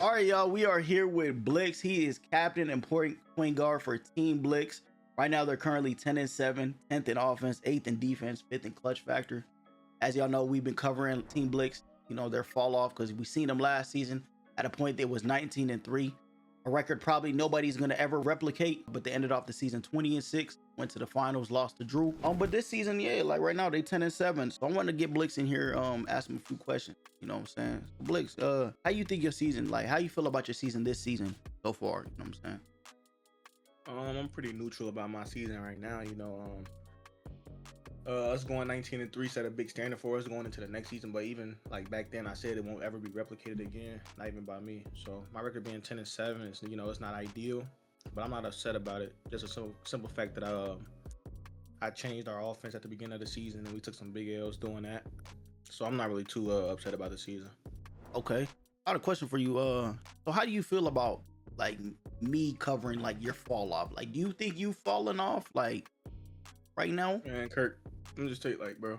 All right, y'all. We are here with Blix. He is captain and point guard for Team Blix. Right now, they're currently 10-7, 10th in offense, 8th in defense, 5th in clutch factor. As y'all know, we've been covering Team Blix. You know, their fall off because we seen them last season. At a point, it was 19-3, a record probably nobody's gonna ever replicate. But they ended off the season 20-6, went to the finals, lost to Drew. But this season, yeah, like right now they 10-7. So I want to get Blix in here, ask him a few questions. You know what I'm saying? Blix, how you think your season, like how you feel about your season this season so far? You know what I'm saying? I'm pretty neutral about my season right now. Us going 19-3 set a big standard for us going into the next season. But even like back then, I said it won't ever be replicated again, not even by me. So my record being 10-7 is, it's not ideal, but I'm not upset about it. Just a simple fact that I changed our offense at the beginning of the season, and we took some big L's doing that. So I'm not really too upset about the season. Okay, I got a question for you. So how do you feel about like me covering like your fall off? Like, do you think you've fallen off like right now? Man, Kirk, let me just tell you, like, bro,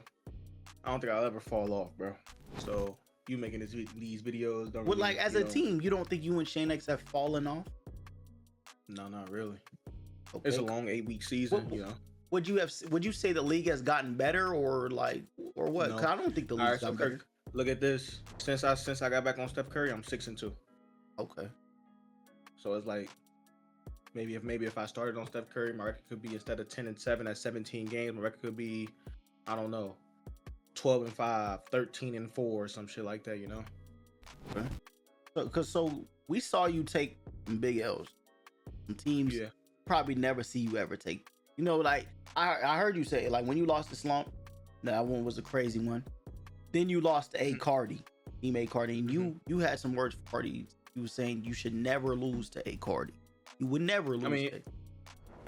I don't think I'll ever fall off, bro. So you making these videos don't Well, really, like as a team, you don't think you and Shane X have fallen off? No, not really. Okay. It's a long 8-week season, Would you say the league has gotten better or what? No. Cause I don't think the All league's right, so gotten better. Kirk, look at this. Since I got back on Steph Curry, I'm 6-2. Okay. So it's like maybe if I started on Steph Curry, my record could be, instead of 10-7 at 17 games, my record could be, I don't know, 12-5, 13-4, or some shit like that, Okay. So we saw you take some big L's. Some teams probably never see you ever take. Like I heard you say, like when you lost to Slump, that one was a crazy one. Then you lost to A. Cardi, teammate Cardi, and you had some words for Cardi. You were saying you should never lose to A. Cardi. You would never lose.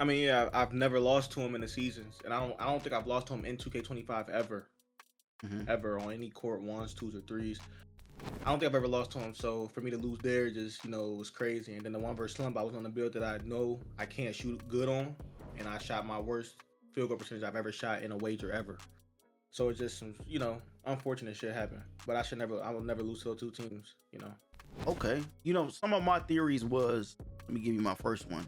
Yeah, I've never lost to him in the seasons, and I don't think I've lost to him in 2K25 ever, ever on any court, 1s, 2s, or 3s. I don't think I've ever lost to him. So for me to lose there, just it was crazy. And then the one versus Slump, I was on the build that I know I can't shoot good on, and I shot my worst field goal percentage I've ever shot in a wager ever. So it's just some, unfortunate shit happened. But I will never lose to those two teams, Okay. Some of my theories was, let me give you my first one.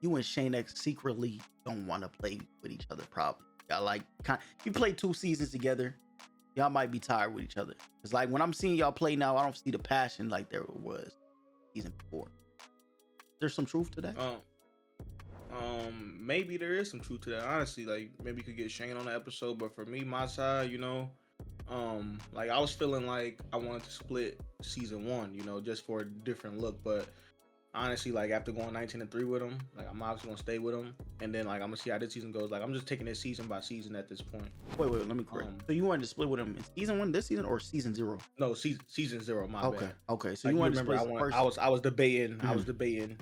You and Shane X secretly don't want to play with each other, probably. Y'all you played 2 seasons together. Y'all might be tired with each other. It's like when I'm seeing y'all play now, I don't see the passion like there was season before. There's some truth to that. Maybe there is some truth to that. Honestly, like maybe you could get Shane on the episode, but for me, my side, like I was feeling like I wanted to split season 1, just for a different look. But honestly, like after going 19-3 with him, like I'm obviously gonna stay with him, and then like I'm gonna see how this season goes. Like I'm just taking it season by season at this point. Wait, let me correct. So you wanted to split with him in season 1 this season or season 0? No, season 0. My bad. Okay. So like, you wanted to remember split first. I was debating. I was debating.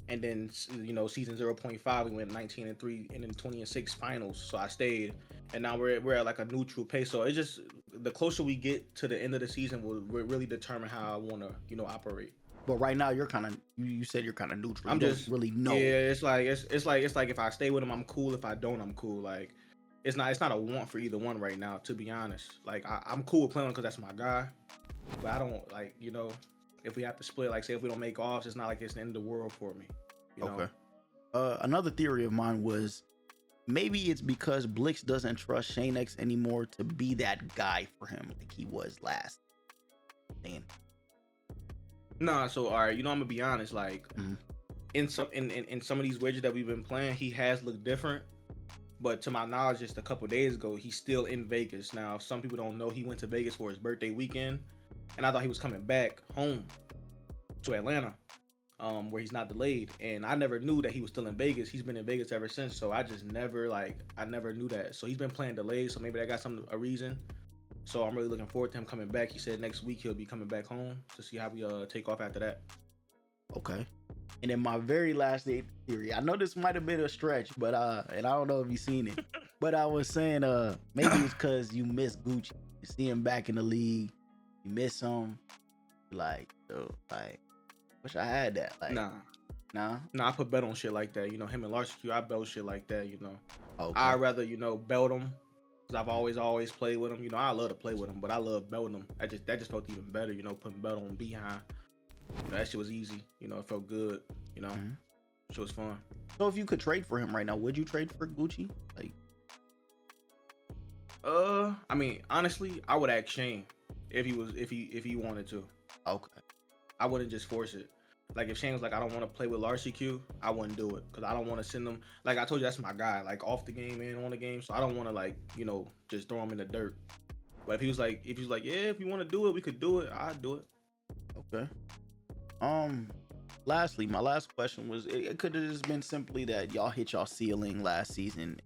And then, season 0.5, we went 19-3 and then 20-6 finals. So I stayed, and now we're at like a neutral pace. So it's just the closer we get to the end of the season will really determine how I want to, operate. But right now you're kind of, you said you're kind of neutral. I'm just really know. Yeah, it's like if I stay with him, I'm cool. If I don't, I'm cool. Like it's not a want for either one right now, to be honest. Like I'm cool with playing because that's my guy, but I don't like, if we have to split, like say if we don't make offs, it's not like it's the end of the world for me. Okay. Another theory of mine was maybe it's because Blix doesn't trust Shane X anymore to be that guy for him like he was last. Man. Nah, so all right, I'm gonna be honest. Like in some of these wedges that we've been playing, he has looked different. But to my knowledge, just a couple days ago, he's still in Vegas. Now, some people don't know he went to Vegas for his birthday weekend, and I thought he was coming back home to Atlanta, where he's not delayed. And I never knew that he was still in Vegas. He's been in Vegas ever since. So I just never knew that. So he's been playing delayed. So maybe that got a reason. So I'm really looking forward to him coming back. He said next week he'll be coming back home to see how we take off after that. Okay. And then my very last theory, I know this might have been a stretch, but and I don't know if you've seen it, but I was saying maybe it's because you miss Gucci. You see him back in the league, you miss him, like wish I had that. Like nah, I put bet on shit like that. Him and Larson Q, I bet shit like that. Okay. I'd rather belt him because I've always played with him. You know, I love to play with him, but I love belting him. That just felt even better. You know, putting belt on behind. You know, that shit was easy. You know, it felt good. You know, shit was fun. So if you could trade for him right now, would you trade for Gucci? Like, I mean, honestly, I would ask Shane if he wanted to. okay, I wouldn't just force it. Like if Shane was like, I don't want to play with Larcy Q, I wouldn't do it because I don't want to send him. Like I told you, that's my guy. Like off the game and on the game, so I don't want to like just throw him in the dirt. But if he was like, yeah, if you want to do it, we could do it. I'd do it. okay. Lastly, my last question was: it could have just been simply that y'all hit y'all ceiling last season,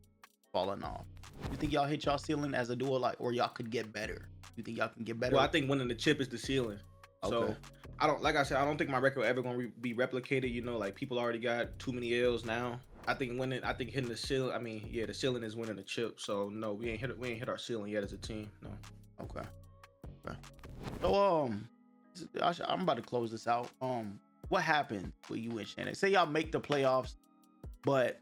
falling off. You think y'all hit y'all ceiling as a duo, like, or y'all could get better? You think y'all can get better? Well, I think winning the chip is the ceiling. Okay. So I don't, like I said, I don't think my record ever gonna be replicated. You know, like people already got too many L's now. I think hitting the ceiling. I mean, yeah, the ceiling is winning the chip. So no, we ain't hit our ceiling yet as a team. No. Okay. So I'm about to close this out. What happened with you and Shannon? Say y'all make the playoffs, but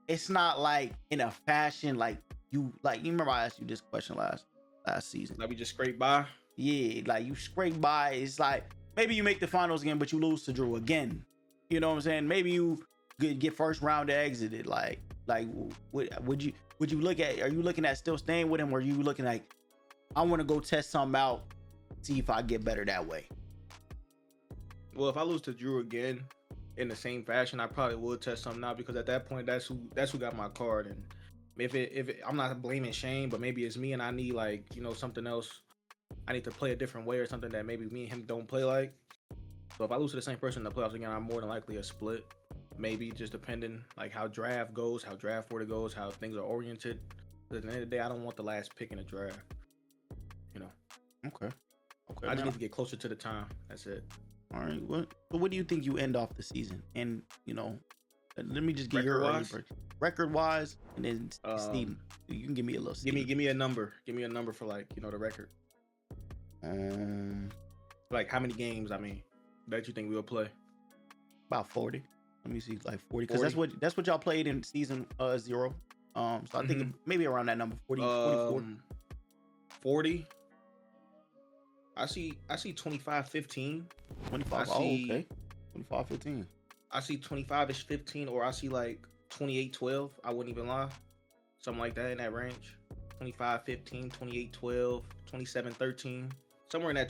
it's not like in a fashion like you remember I asked you this question last season. Like we just scrape by. Yeah, like you scrape by. It's like maybe you make the finals again, but you lose to Drew again. You know what I'm saying? Maybe you get first round exited. Like would you look at? Are you looking at still staying with him, or are you looking like I want to go test something out, see if I get better that way? Well, if I lose to Drew again in the same fashion, I probably would test something out because at that point, that's who got my card. And if I'm not blaming Shane, but maybe it's me and I need like something else. I need to play a different way or something that maybe me and him don't play like. So if I lose to the same person in the playoffs again, I'm more than likely a split. Maybe just depending like how draft goes, how draft order goes, how things are oriented. But at the end of the day, I don't want the last pick in the draft. Okay. I just need to get closer to the time. That's it. All right. What do you think you end off the season? And let me just get your record wise, and then Steven, you can give me a little. Give me a number. Give me a number for like the record. Like how many games? I mean, that you think we'll play? About 40. Let me see, like 40, because that's what y'all played in season 0. So I think maybe around that number, 40, 44. 40. I see 25-15. 25. Okay. 25-15. I see 25-ish 15, or I see like 28-12. I wouldn't even lie. Something like that in that range. 25-15, 28-12, 27-13. Somewhere in that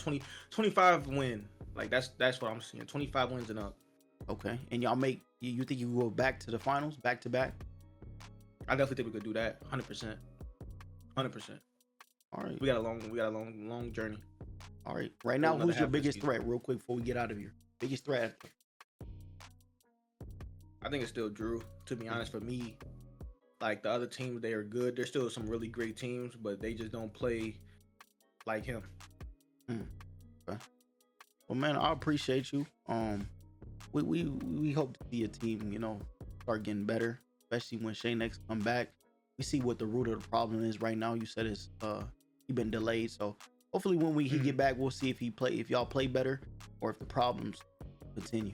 25 win. Like that's what I'm seeing. 25 wins and up. Okay. And y'all you think you go back to the finals, back to back? I definitely think we could do that. 100%. 100%. All right. We got a long journey. All right. Right now, who's your biggest threat? Real quick before we get out of here. Biggest threat. I think it's still Drew. To be honest, for me, like the other teams, they are good. There's still some really great teams, but they just don't play like him. Okay. Well, man, I appreciate you. We hope to see a team, start getting better, especially when Shane next come back. We see what the root of the problem is right now. You said it's he been delayed, so hopefully when he get back, we'll see if y'all play better or if the problems continue.